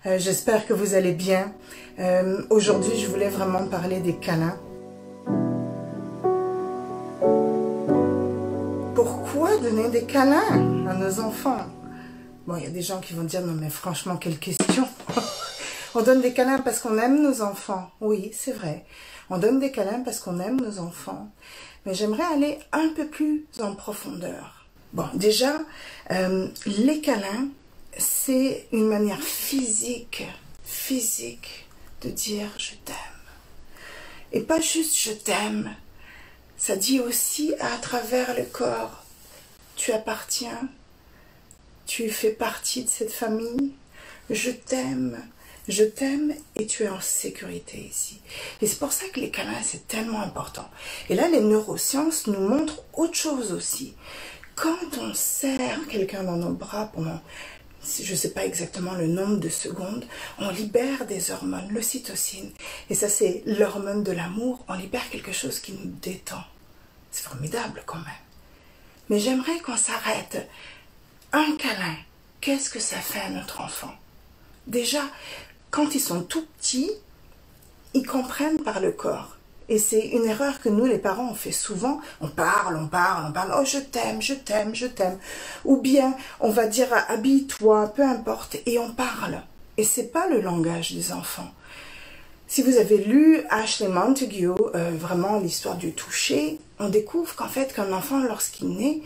J'espère que vous allez bien. Aujourd'hui, je voulais vraiment parler des câlins. Pourquoi donner des câlins à nos enfants? Bon, il y a des gens qui vont dire, non mais franchement, quelle question. On donne des câlins parce qu'on aime nos enfants. Oui, c'est vrai. On donne des câlins parce qu'on aime nos enfants. Mais j'aimerais aller un peu plus en profondeur. Bon, déjà, les câlins, c'est une manière physique de dire je t'aime. Et pas juste je t'aime, ça dit aussi à travers le corps, tu appartiens, tu fais partie de cette famille, je t'aime et tu es en sécurité ici. Et c'est pour ça que les câlins, c'est tellement important. Et là, les neurosciences nous montrent autre chose aussi. Quand on serre quelqu'un dans nos bras pendant, je ne sais pas exactement le nombre de secondes, on libère des hormones, l'ocytocine. Et ça, c'est l'hormone de l'amour. On libère quelque chose qui nous détend. C'est formidable quand même. Mais j'aimerais qu'on s'arrête. Un câlin, qu'est-ce que ça fait à notre enfant? Déjà, quand ils sont tout petits, ils comprennent par le corps. Et c'est une erreur que nous, les parents, on fait souvent. On parle. Oh, je t'aime. Ou bien, on va dire, habille-toi, peu importe. Et on parle. Et c'est pas le langage des enfants. Si vous avez lu Ashley Montague, vraiment l'histoire du toucher, on découvre qu'en fait, qu'un enfant, lorsqu'il naît,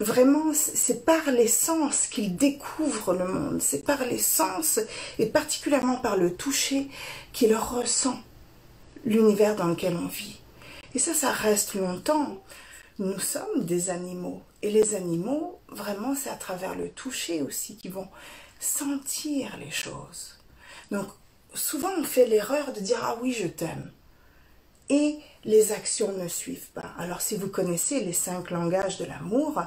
vraiment, c'est par les sens qu'il découvre le monde. C'est par les sens, et particulièrement par le toucher, qu'il ressent l'univers dans lequel on vit. Et ça reste longtemps. Nous sommes des animaux. Et les animaux, vraiment, c'est à travers le toucher aussi qu'ils vont sentir les choses. Donc, souvent, on fait l'erreur de dire « Ah oui, je t'aime ». Et les actions ne suivent pas. Alors, si vous connaissez les 5 langages de l'amour,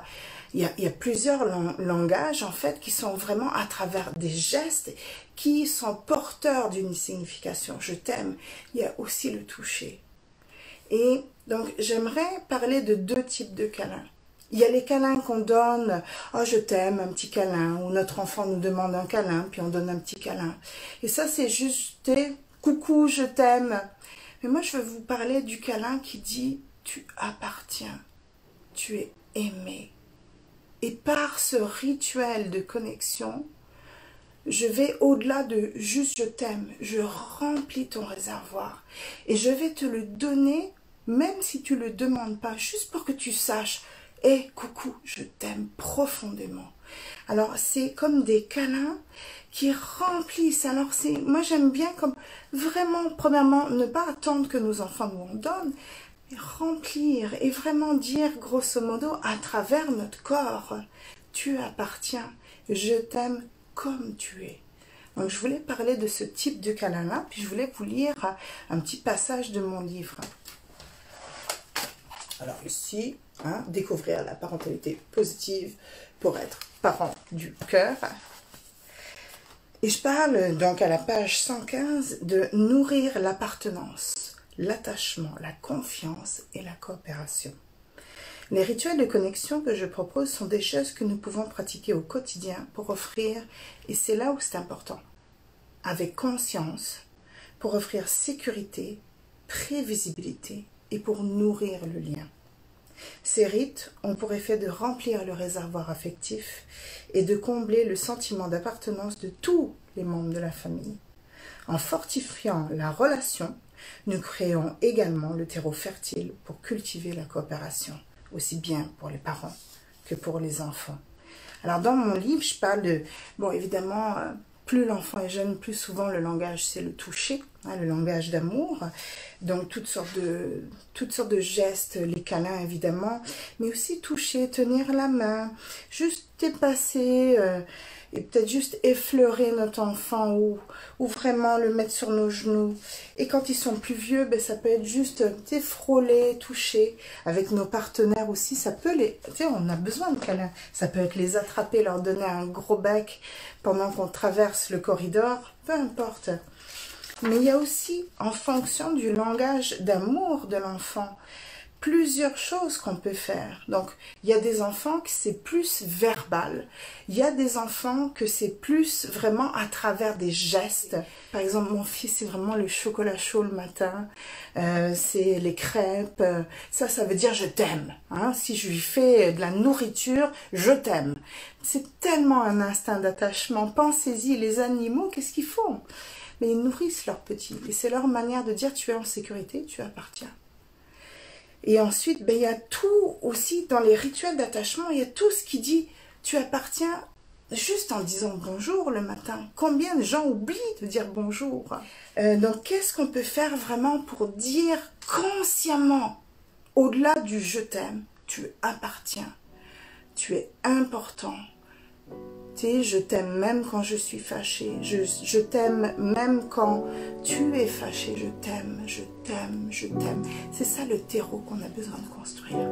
il y a plusieurs langages, en fait, qui sont vraiment à travers des gestes qui sont porteurs d'une signification. Je t'aime. Il y a aussi le toucher. Et donc, j'aimerais parler de 2 types de câlins. Il y a les câlins qu'on donne, « Oh, je t'aime », un petit câlin, ou notre enfant nous demande un câlin, puis on donne un petit câlin. Et ça, c'est juste « Coucou, je t'aime ». Mais moi, je veux vous parler du câlin qui dit « Tu appartiens, tu es aimé ». Et par ce rituel de connexion, je vais au-delà de juste « je t'aime », je remplis ton réservoir. Et je vais te le donner, même si tu ne le demandes pas, juste pour que tu saches « Hé, coucou, je t'aime profondément ». Alors, c'est comme des câlins qui remplissent. Alors, moi, j'aime bien comme vraiment, premièrement, ne pas attendre que nos enfants nous en donnent, mais remplir et vraiment dire, grosso modo, à travers notre corps, tu appartiens, je t'aime comme tu es. Donc, je voulais parler de ce type de câlin-là, puis je voulais vous lire un petit passage de mon livre. Alors ici, découvrir la parentalité positive pour être parent du cœur. Et je parle donc à la page 115 de nourrir l'appartenance, l'attachement, la confiance et la coopération. Les rituels de connexion que je propose sont des choses que nous pouvons pratiquer au quotidien pour offrir, et c'est là où c'est important, avec conscience, pour offrir sécurité, prévisibilité et pour nourrir le lien. Ces rites ont pour effet de remplir le réservoir affectif et de combler le sentiment d'appartenance de tous les membres de la famille. En fortifiant la relation, nous créons également le terreau fertile pour cultiver la coopération, aussi bien pour les parents que pour les enfants. Alors dans mon livre, je parle de, bon évidemment, plus l'enfant est jeune, plus souvent le langage c'est le toucher, le langage d'amour. Donc toutes sortes de gestes, les câlins évidemment, mais aussi toucher, tenir la main, juste dépasser et peut-être juste effleurer notre enfant ou vraiment le mettre sur nos genoux. Et quand ils sont plus vieux, ben, ça peut être juste frôler, toucher. Avec nos partenaires aussi, ça peut les... Tu sais, on a besoin de câlins. Ça peut être les attraper, leur donner un gros bec pendant qu'on traverse le corridor, peu importe. Mais il y a aussi, en fonction du langage d'amour de l'enfant, plusieurs choses qu'on peut faire. Donc, il y a des enfants que c'est plus verbal. Il y a des enfants que c'est plus vraiment à travers des gestes. Par exemple, mon fils, c'est vraiment le chocolat chaud le matin. C'est les crêpes. Ça veut dire je t'aime. Hein? Si je lui fais de la nourriture, je t'aime. C'est tellement un instinct d'attachement. Pensez-y, les animaux, qu'est-ce qu'ils font? Mais ils nourrissent leurs petits. Et c'est leur manière de dire tu es en sécurité, tu appartiens. Et ensuite, ben, il y a tout aussi dans les rituels d'attachement, il y a tout ce qui dit tu appartiens juste en disant bonjour le matin. Combien de gens oublient de dire bonjour? Donc, qu'est-ce qu'on peut faire vraiment pour dire consciemment, au-delà du je t'aime, tu appartiens, tu es important. Tu sais, je t'aime même quand je suis fâchée, je t'aime même quand tu es fâché, je t'aime, je t'aime, je t'aime. C'est ça le terreau qu'on a besoin de construire.